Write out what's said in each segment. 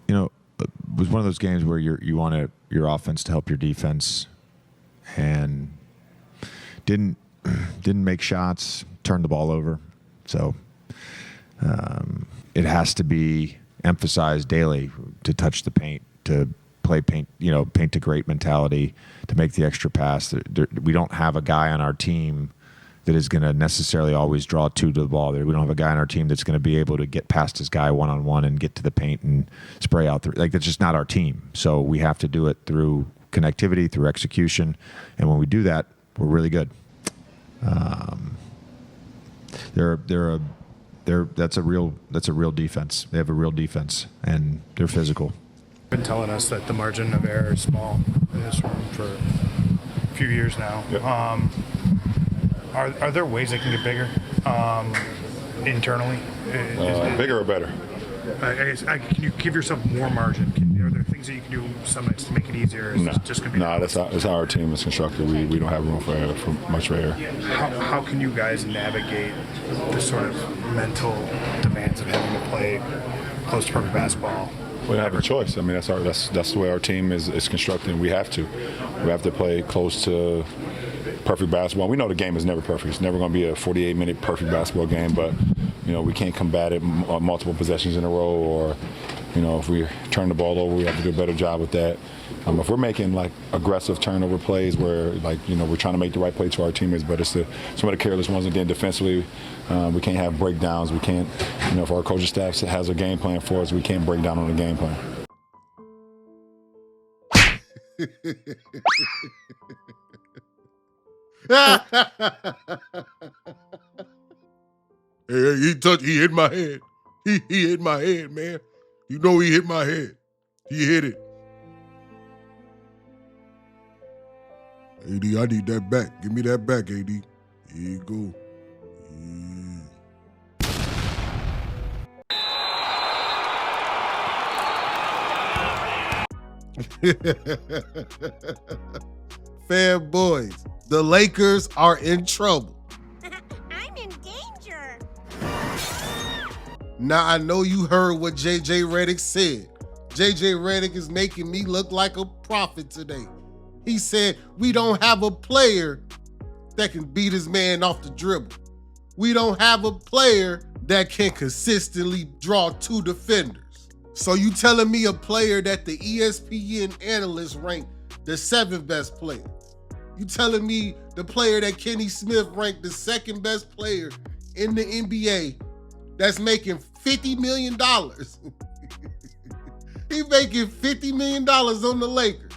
It was one of those games where you want your offense to help your defense, and didn't make shots, turned the ball over. So it has to be emphasized daily to touch the paint, to play paint, paint to great mentality, to make the extra pass. We don't have a guy on our team that is going to necessarily always draw two to the ball. We don't have a guy on our team that's going to be able to get past his guy one-on-one and get to the paint and spray out. That's just not our team. So we have to do it through connectivity, through execution. And when we do that, we're really good. That's a real defense. They have a real defense, and they're physical. Been telling us that the margin of error is small in this room for a few years now. Yep. Are there ways they can get bigger internally? Bigger or better? Can you give yourself more margin? Are there things that you can do some nights to make it easier? That's how our team is constructed. We don't have room for much error. How can you guys navigate the sort of mental demands of having to play close to perfect basketball? We don't have a choice. I mean, that's the way our team is constructed. We have to play close to perfect basketball. We know the game is never perfect. It's never going to be a 48-minute perfect basketball game, but we can't combat it multiple possessions in a row, or if we turn the ball over, we have to do a better job with that. If we're making aggressive turnover plays where we're trying to make the right play to our teammates, but it's some of the careless ones. Again, defensively, we can't have breakdowns. We can't, if our coaching staff has a game plan for us, we can't break down on the game plan. Hey, he hit my head. He hit my head, man. He hit my head. He hit it. AD, I need that back. Give me that back, AD. Here you go. Fanboys, the Lakers are in trouble. I'm in danger. Now, I know you heard what JJ Redick said. JJ Redick is making me look like a prophet today. He said, we don't have a player that can beat his man off the dribble. We don't have a player that can consistently draw two defenders. So you telling me a player that the ESPN analysts ranked the 7th best player? You telling me the player that Kenny Smith ranked the 2nd best player in the NBA that's making $50 million? He making $50 million on the Lakers.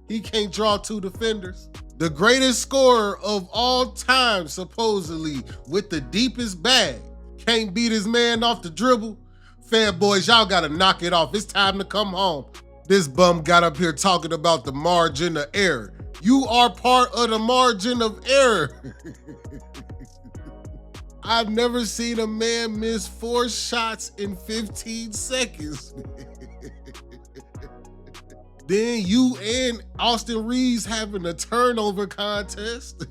He can't draw two defenders. The greatest scorer of all time, supposedly, with the deepest bag, can't beat his man off the dribble. Fanboys, y'all gotta knock it off. It's time to come home. This bum got up here talking about the margin of error. You are part of the margin of error. I've never seen a man miss 4 shots in 15 seconds. Then you and Austin Reeves having a turnover contest.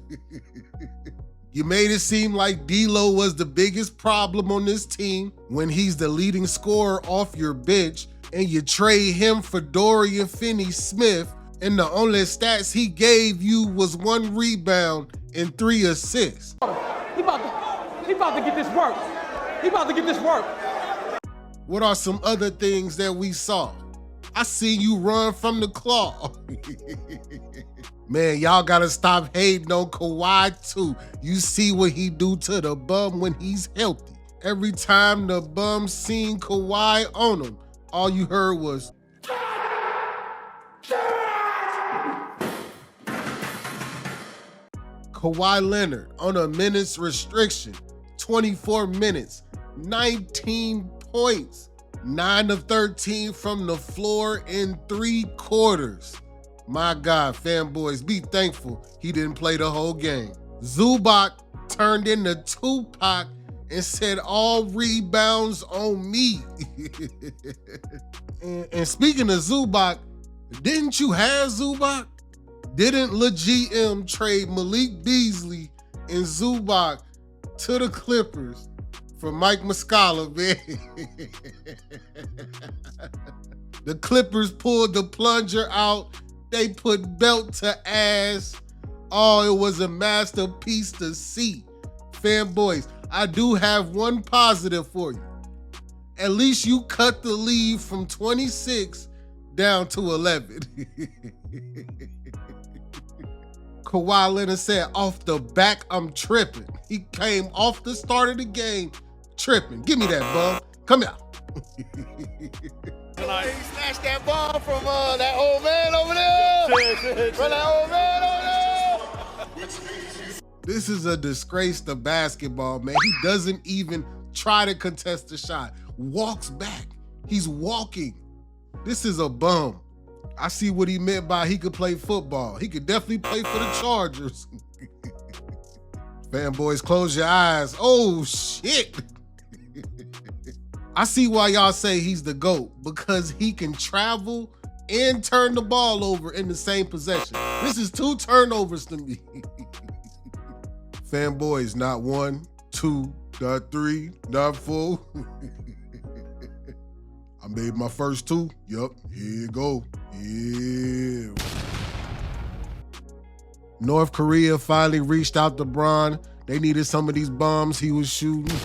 You made it seem like D'Lo was the biggest problem on this team when he's the leading scorer off your bench, and you trade him for Dorian Finney-Smith, and the only stats he gave you was 1 rebound and 3 assists. He about to get this work. He about to get this work. What are some other things that we saw? I see you run from the claw. Man, y'all gotta stop hating on Kawhi too. You see what he do to the bum when he's healthy. Every time the bum seen Kawhi on him, all you heard was, Kawhi Leonard on a minutes restriction, 24 minutes, 19 points. 9 of 13 from the floor in 3 quarters. My God, fanboys, be thankful he didn't play the whole game. Zubac turned into Tupac and said, all rebounds on me. and speaking of Zubac, didn't you have Zubac? Didn't LaGM trade Malik Beasley and Zubac to the Clippers from Mike Muscala, man. The Clippers pulled the plunger out. They put belt to ass. Oh, it was a masterpiece to see. Fanboys, I do have one positive for you. At least you cut the lead from 26 down to 11. Kawhi Leonard said, off the back, I'm tripping. He came off the start of the game tripping. Give me that, bub. Come here. He snatched that ball from that old man over there. From that old man over there. This is a disgrace to basketball, man. He doesn't even try to contest the shot. Walks back. He's walking. This is a bum. I see what he meant by he could play football. He could definitely play for the Chargers. Fanboys, close your eyes. Oh, shit. I see why y'all say he's the GOAT, because he can travel and turn the ball over in the same possession. This is 2 turnovers to me. Fanboys, not 1, 2, not 3, not 4. I made my first 2. Yup, here you go. Yeah. North Korea finally reached out to Bron. They needed some of these bombs he was shooting.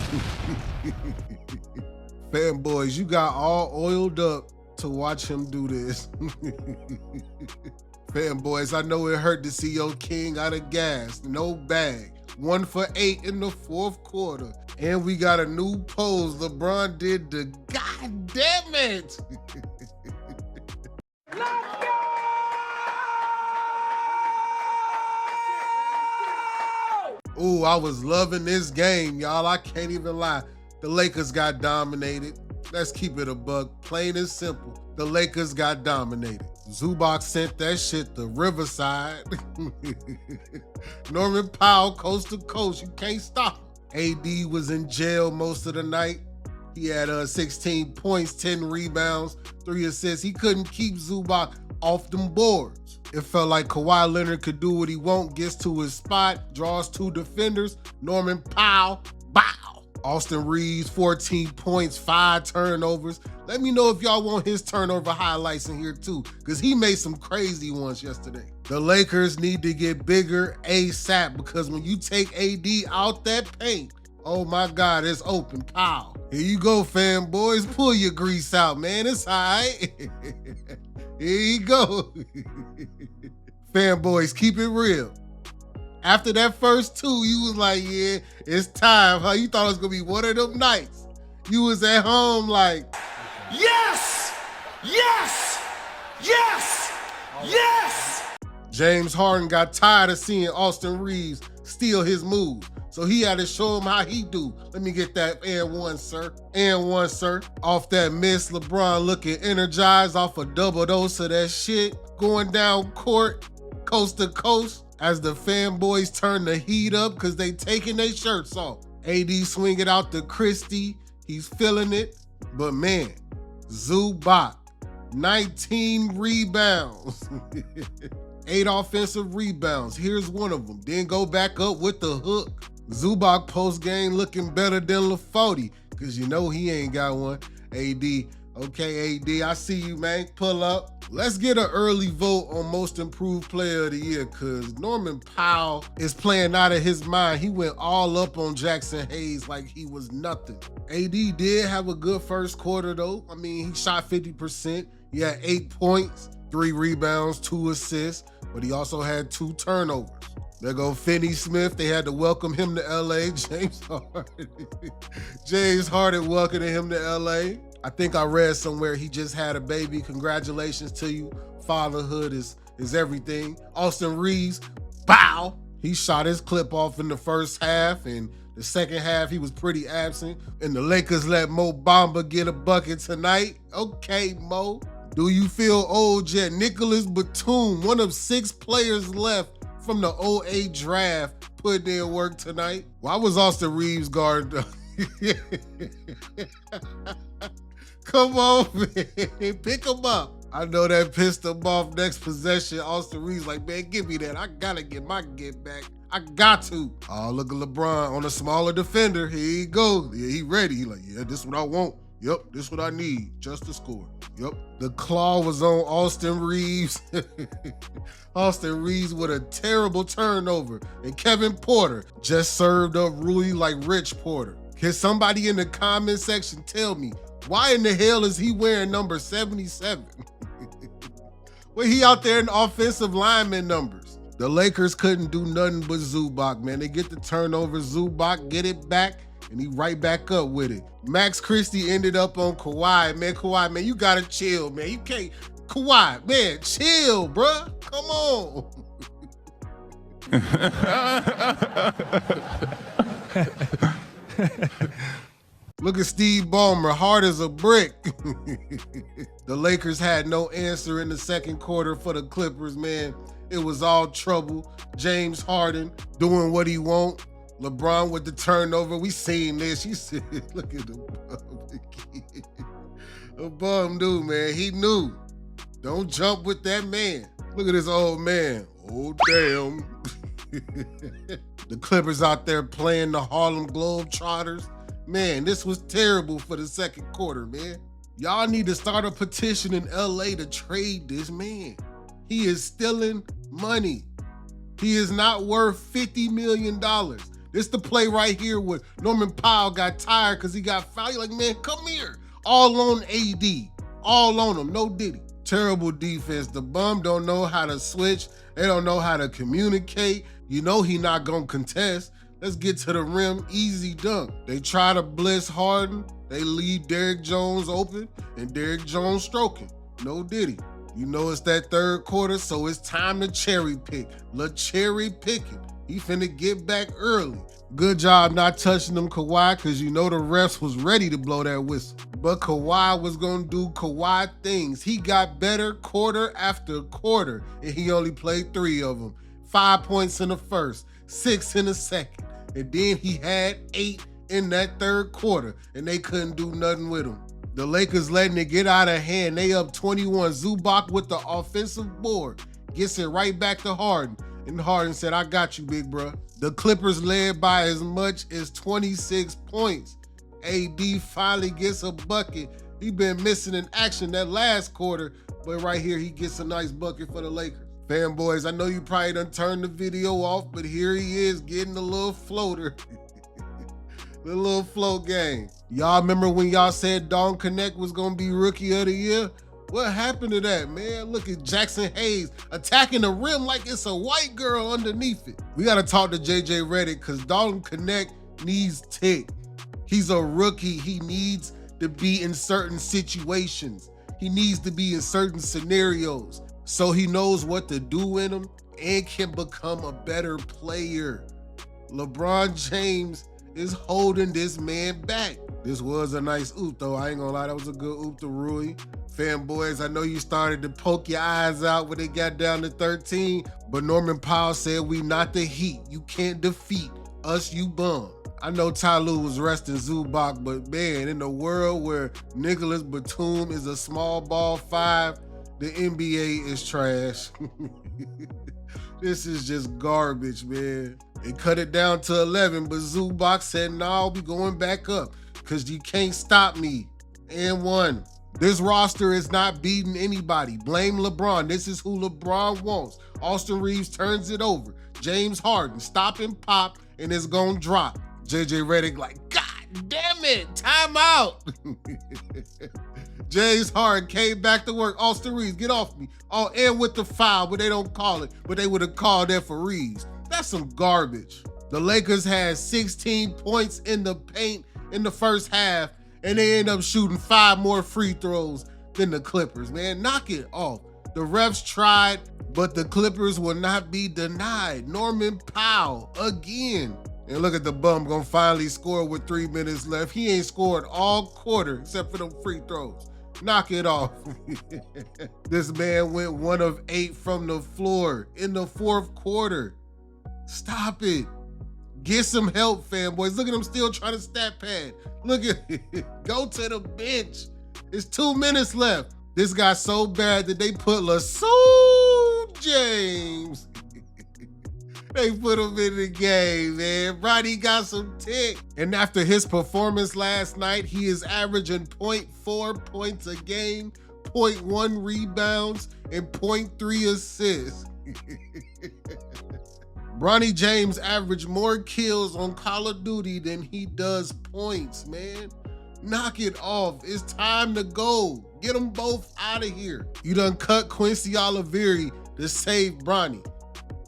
Fanboys, you got all oiled up to watch him do this. Fanboys, I know it hurt to see your king out of gas. No bag. 1 for 8 in the 4th quarter. And we got a new pose. LeBron did the goddamn it. Ooh, I was loving this game, y'all. I can't even lie. The Lakers got dominated. Let's keep it a buck. Plain and simple. The Lakers got dominated. Zubac sent that shit to Riverside. Norman Powell, coast to coast. You can't stop him. AD was in jail most of the night. He had 16 points, 10 rebounds, 3 assists. He couldn't keep Zubac off them boards. It felt like Kawhi Leonard could do what he want, gets to his spot, draws 2 defenders. Norman Powell, bow. Austin Reeves, 14 points, 5 turnovers. Let me know if y'all want his turnover highlights in here too, because he made some crazy ones yesterday. The Lakers need to get bigger ASAP, because when you take AD out that paint, oh my God, it's open. Pow. Here you go, fanboys. Pull your grease out, man. It's all right. Here you go. Fanboys, keep it real. After that first 2, you was like, yeah, it's time, huh? You thought it was gonna be one of them nights. You was at home like, Yes! Yes! Yes! Yes! James Harden got tired of seeing Austin Reeves steal his move. So he had to show him how he do. Let me get that and 1, sir. And 1, sir. Off that miss, LeBron looking energized off a double dose of that shit. Going down court, coast to coast, as the fanboys turn the heat up because they taking their shirts off. AD swing it out to Christie. He's feeling it. But man, Zubac, 19 rebounds. 8 offensive rebounds. Here's one of them. Then go back up with the hook. Zubac post-game looking better than LaFote, because you know he ain't got one. AD, okay, AD, I see you, man. Pull up. Let's get an early vote on most improved player of the year, because Norman Powell is playing out of his mind. He went all up on Jackson Hayes like he was nothing. AD did have a good first quarter, though. I mean, he shot 50%. He had 8 points, 3 rebounds, 2 assists, but he also had 2 turnovers. There go Finney Smith. They had to welcome him to LA. James Harden. James Harden welcoming him to LA. I think I read somewhere he just had a baby. Congratulations to you. Fatherhood is everything. Austin Reeves, bow. He shot his clip off in the first half, and the second half he was pretty absent. And the Lakers let Mo Bamba get a bucket tonight. Okay, Mo. Do you feel old yet? Nicholas Batum, one of 6 players left from the 08 draft, put in work tonight. Why was Austin Reeves guarding? Come on, man. Pick him up. I know that pissed him off. Next possession, Austin Reeves like, man, give me that. I gotta get my get back. I got to. Oh, look at LeBron on a smaller defender. Here he go. Yeah, he ready. He like, yeah, this is what I want. Yep, this is what I need. Just to score. Yep. The claw was on Austin Reeves. Austin Reeves with a terrible turnover. And Kevin Porter just served up Rui like Rich Porter. Can somebody in the comment section tell me, why in the hell is he wearing number 77? Well, he out there in offensive lineman numbers. The Lakers couldn't do nothing but Zubac, man. They get the turnover, Zubac get it back, and he right back up with it. Max Christie ended up on Kawhi. Man, Kawhi, man, you gotta chill, man. You can't, Kawhi, man, chill, bruh. Come on. Look at Steve Ballmer, hard as a brick. The Lakers had no answer in the second quarter for the Clippers, man. It was all trouble. James Harden doing what he want. LeBron with the turnover. We seen this. You said, look at the bum again. The bum dude, man. He knew. Don't jump with that man. Look at this old man. Oh, damn. The Clippers out there playing the Harlem Globetrotters. Man, this was terrible for the second quarter, man. Y'all need to start a petition in LA to trade this man. He is stealing money. He is not worth $50 million. This the play right here where Norman Powell got tired because he got fouled. You're like, man, come here. All on AD. All on him. No Diddy. Terrible defense. The bum don't know how to switch. They don't know how to communicate. You know he not going to contest. Let's get to the rim, easy dunk. They try to blitz Harden. They leave Derrick Jones open and Derrick Jones stroking. No Diddy. You know it's that third quarter, so it's time to cherry pick. Cherry picking. He finna get back early. Good job not touching them Kawhi, because you know the refs was ready to blow that whistle. But Kawhi was gonna do Kawhi things. He got better quarter after quarter, and he only played 3 of them. 5 points in the first, 6 in the second. And then he had 8 in that third quarter, and they couldn't do nothing with him. The Lakers letting it get out of hand. They up 21. Zubac with the offensive board. Gets it right back to Harden. And Harden said, I got you, big bro. The Clippers led by as much as 26 points. AD finally gets a bucket. He been missing in action that last quarter, but right here he gets a nice bucket for the Lakers. Fanboys, I know you probably done turned the video off, but here he is getting a little floater. The little float game. Y'all remember when y'all said Dawn Connect was gonna be Rookie of the Year? What happened to that, man? Look at Jackson Hayes attacking the rim like it's a white girl underneath it. We gotta talk to JJ Redick because Dawn Connect needs tick. He's a rookie. He needs to be in certain situations. He needs to be in certain scenarios so he knows what to do in them and can become a better player. LeBron James is holding this man back. This was a nice oop though. I ain't gonna lie, that was a good oop to Rui. Fanboys, I know you started to poke your eyes out when they got down to 13, but Norman Powell said we not the Heat. You can't defeat us, you bum. I know Ty Lue was resting Zubac, but man, in the world where Nicholas Batum is a small ball 5, the NBA is trash. This is just garbage, man. They cut it down to 11, but Zubac said, no, I'll be going back up because you can't stop me. And 1. This roster is not beating anybody. Blame LeBron. This is who LeBron wants. Austin Reeves turns it over. James Harden, stop and pop, and it's gonna drop. JJ Redick like, God damn it, time out. James Harden came back to work. Austin Reeves, get off me. Oh, and with the foul, but they don't call it, but they would have called that for Reeves. That's some garbage. The Lakers had 16 points in the paint in the first half, and they end up shooting 5 more free throws than the Clippers, man. Knock it off. The refs tried, but the Clippers will not be denied. Norman Powell again. And look at the bum gonna finally score with 3 minutes left. He ain't scored all quarter except for them free throws. Knock it off. This man went 1 of 8 from the floor in the fourth quarter. Stop it. Get some help, fanboys. Look at him still trying to stat pad. Look at it. Go to the bench. It's 2 minutes left. This got so bad that they put LeSean James. They put him in the game, man. Bronny got some tick. And after his performance last night, he is averaging 0.4 points a game, 0.1 rebounds, and 0.3 assists. Bronny James averaged more kills on Call of Duty than he does points, man. Knock it off. It's time to go. Get them both out of here. You done cut Quincy Oliveri to save Bronny.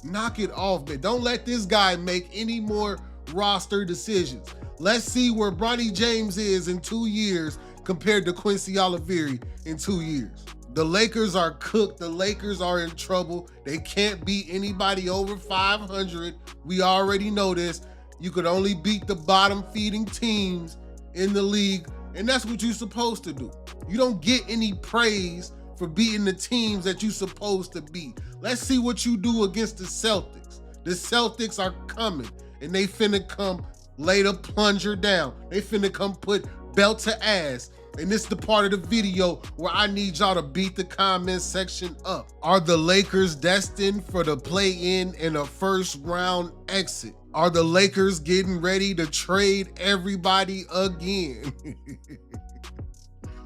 Knock it off, man. Don't let this guy make any more roster decisions. Let's see where Bronny James is in 2 years compared to Quincy Oliveri in 2 years. The Lakers are cooked. The Lakers are in trouble. They can't beat anybody over 500. We already know this. You could only beat the bottom feeding teams in the league, and that's what you're supposed to do. You don't get any praise for beating the teams that you're supposed to beat. Let's see what you do against the Celtics. The Celtics are coming, and they finna come lay the plunger down. They finna come put belt to ass. And this is the part of the video where I need y'all to beat the comment section up. Are the Lakers destined for the play-in and a first-round exit? Are the Lakers getting ready to trade everybody again?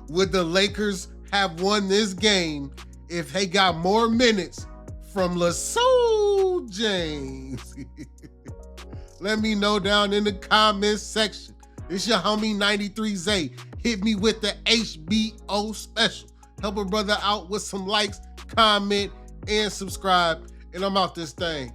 Would the Lakers have won this game if they got more minutes from LeSean James? Let me know down in the comments section. It's your homie 93Zay. Hit me with the HBO special. Help a brother out with some likes, comment, and subscribe. And I'm out this thing.